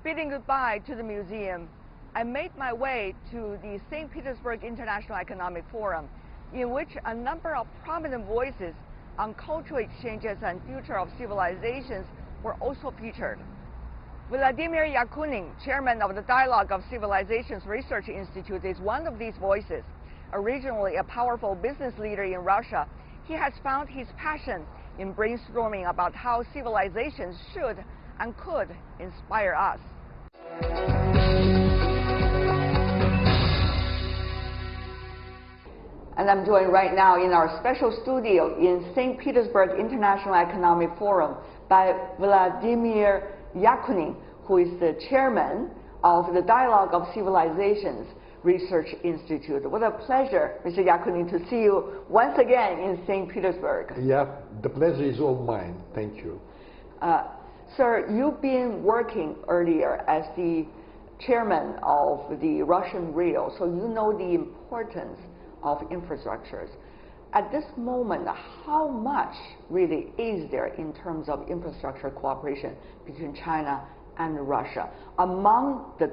Bidding goodbye to the museum, I made my way to the St. Petersburg International Economic Forum, in which a number of prominent voices on cultural exchanges and future of civilizations were also featured. Vladimir Yakunin, chairman of the Dialogue of Civilizations Research Institute, is one of these voices. Originally a powerful business leader in Russia, he has found his passion in brainstorming about how civilizations should and could inspire us. And I'm joined right now in our special studio in St. Petersburg International Economic Forum by Vladimir Yakunin, who is the chairman of the Dialogue of Civilizations Research Institute. What a pleasure, Mr. Yakunin, to see you once again in St. Petersburg. Yeah, the pleasure is all mine. Thank you. Sir, you've been working earlier as the chairman of the Russian RIO, so you know the importance of infrastructures. At this moment, how much really is there in terms of infrastructure cooperation between China and Russia? Among the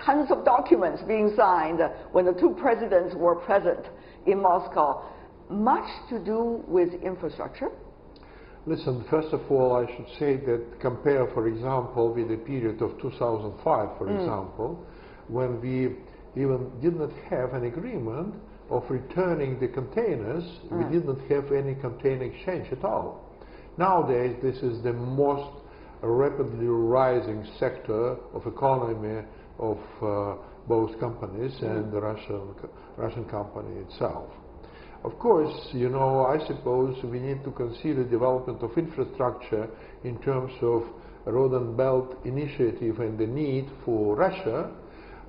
tons of documents being signed when the two presidents were present in Moscow, much to do with infrastructure? Listen, first of all, I should say that compare, for example, with the period of 2005, for example, when we even did not have an agreement of returning the containers, we did not have any container exchange at all. Nowadays, this is the most rapidly rising sector of economy of both companies and the Russian company itself. Of course, you know, I suppose we need to consider development of infrastructure in terms of Road and Belt Initiative and the need for Russia.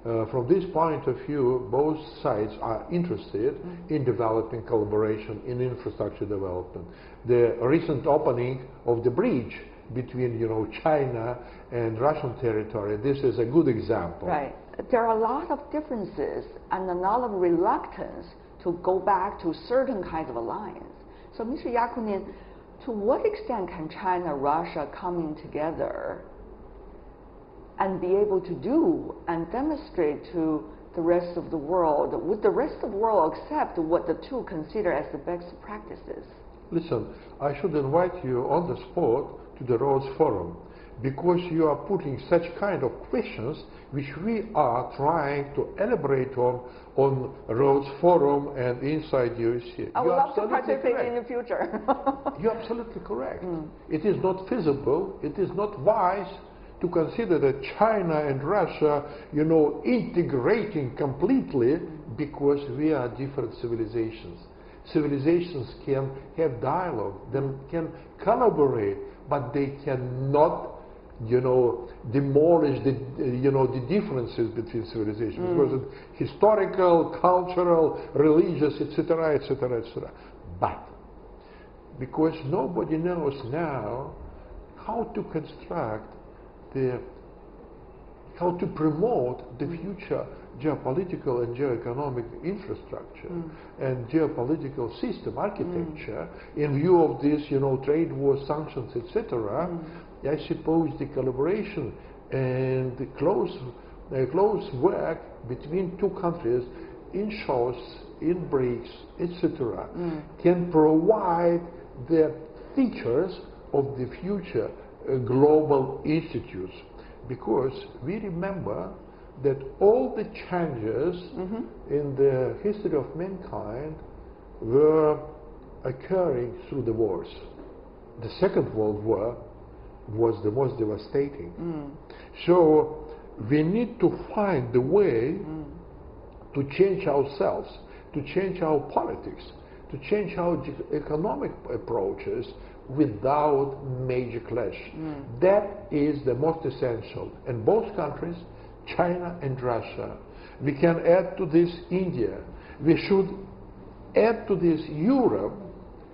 From this point of view, both sides are interested in developing collaboration in infrastructure development. The recent opening of the bridge between, you know, China and Russian territory, this is a good example. Right. There are a lot of differences and a lot of reluctance to go back to certain kinds of alliance. So, Mr. Yakunin, to what extent can China and Russia coming together and be able to do and demonstrate to the rest of the world? Would the rest of the world accept what the two consider as the best practices? Listen, I should invite you on the spot to the Rhodes Forum, because you are putting such kind of questions which we are trying to elaborate on Rhodes Forum and inside USC. I would love to participate in the future. You're absolutely correct. It is not feasible, it is not wise to consider that China and Russia, you know, integrating completely, because we are different civilizations. Civilizations can have dialogue, they can collaborate, but they cannot, you know, demolish the, you know, the differences between civilizations, because historical, cultural, religious, etc., etc., etc. But because nobody knows now how to construct how to promote the future geopolitical and geoeconomic infrastructure and geopolitical system architecture in view of this, you know, trade war, sanctions, etc. I suppose the collaboration and the close work between two countries in shows, in BRICS, etc., can provide the features of the future global institutes, because we remember that all the changes in the history of mankind were occurring through the wars. The Second World War was the most devastating. So we need to find the way to change ourselves, to change our politics, to change our economic approaches without major clash. That is the most essential. And both countries, China and Russia, we can add to this India, we should add to this Europe,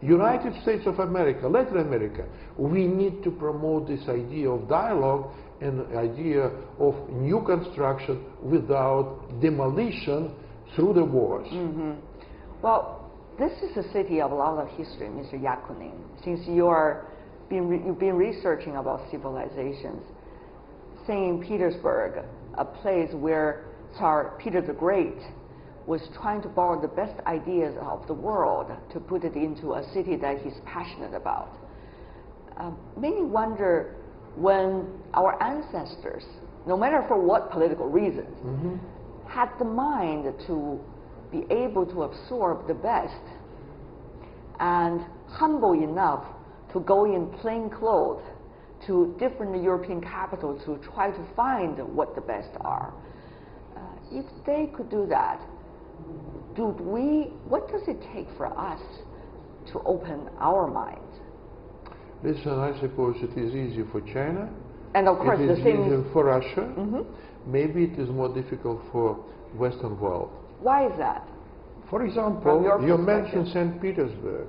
United States of America, Latin America. We need to promote this idea of dialogue and idea of new construction without demolition through the wars. Well, this is a city of a lot of history, Mr. Yakunin. Since you've been researching about civilizations, St. Petersburg, a place where Tsar Peter the Great was trying to borrow the best ideas of the world to put it into a city that he's passionate about. Many wonder when our ancestors, no matter for what political reasons, had the mind to be able to absorb the best and humble enough to go in plain clothes to different European capitals to try to find what the best are. If they could do that, what does it take for us to open our minds? Listen, I suppose it is easy for China. And of course, it the is same easier for Russia. Maybe it is more difficult for Western world. Why is that? For example, you perspective. mentioned St. Petersburg.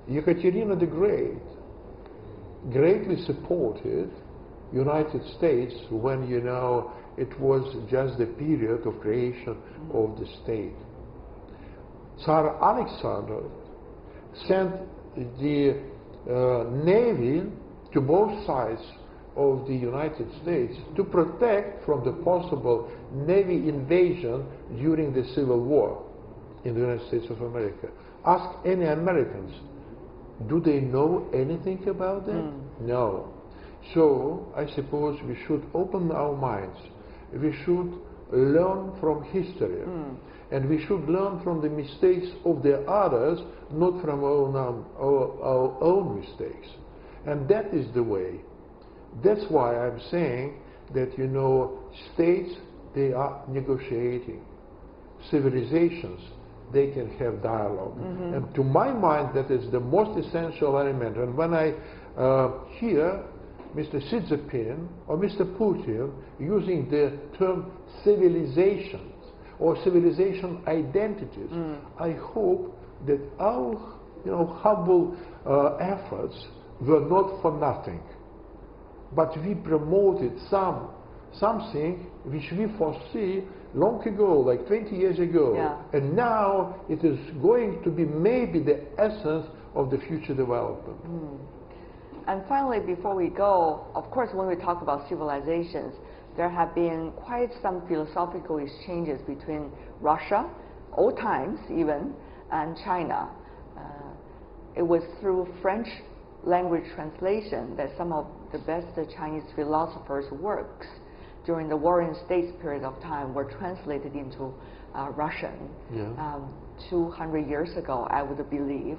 Yekaterina the Great greatly supported United States when, you know, it was just the period of creation of the state. Tsar Alexander sent the navy to both sides of the United States to protect from the possible Navy invasion during the Civil War in the United States of America. Ask any Americans, do they know anything about that? No. So I suppose we should open our minds. We should learn from history. And we should learn from the mistakes of the others, not from our own mistakes. And that is the way. That's why I'm saying that, you know, states, they are negotiating. Civilizations, they can have dialogue. And to my mind, that is the most essential element. And when I hear Mr. Xi Jinping or Mr. Putin using the term civilizations or civilization identities, I hope that our, you know, humble efforts were not for nothing, but we promoted something which we foresee long ago, like 20 years ago, and now it is going to be maybe the essence of the future development. And finally, before we go, of course, when we talk about civilizations, there have been quite some philosophical exchanges between Russia, old times even, and China. It was through French language translation that some of the best Chinese philosophers' works during the Warring States period of time were translated into Russian 200 years ago, I would believe.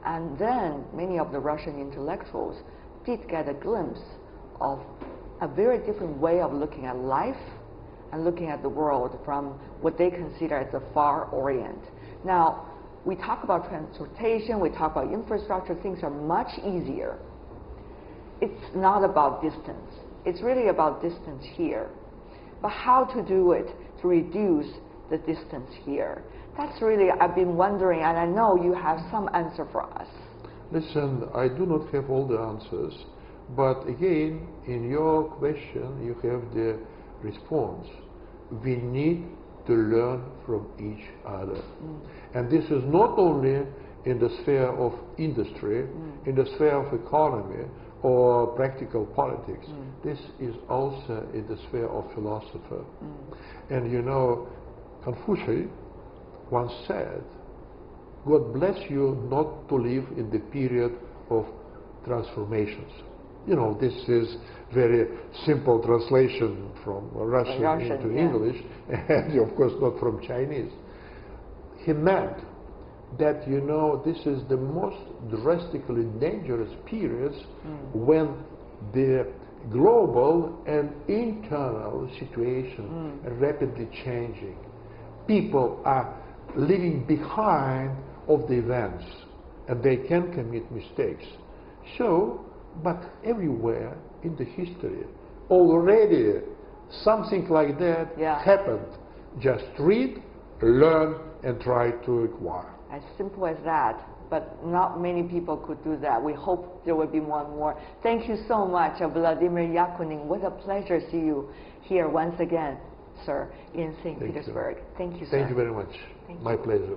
And then many of the Russian intellectuals did get a glimpse of a very different way of looking at life and looking at the world from what they consider as the far Orient. Now, we talk about transportation, we talk about infrastructure, things are much easier. It's not about distance. It's really about distance here. But how to do it to reduce the distance here? That's really, I've been wondering, and I know you have some answer for us. Listen, I do not have all the answers, but again, in your question, you have the response. We need to learn from each other. And this is not only in the sphere of industry, in the sphere of economy, or practical politics. This is also in the sphere of philosophy. And you know, Confucius once said, God bless you not to live in the period of transformations. You know, this is very simple translation from Russian into English, and of course not from Chinese. He meant that, you know, this is the most drastically dangerous periods when the global and internal situation are rapidly changing. People are leaving behind of the events, and they can commit mistakes. So, but everywhere in the history, already something like that happened. Just read, learn, and try to acquire. As simple as that, but not many people could do that. We hope there will be more and more. Thank you so much, Vladimir Yakunin. What a pleasure to see you here once again, sir, in St. Petersburg. Thank you, sir. Thank you very much. My pleasure.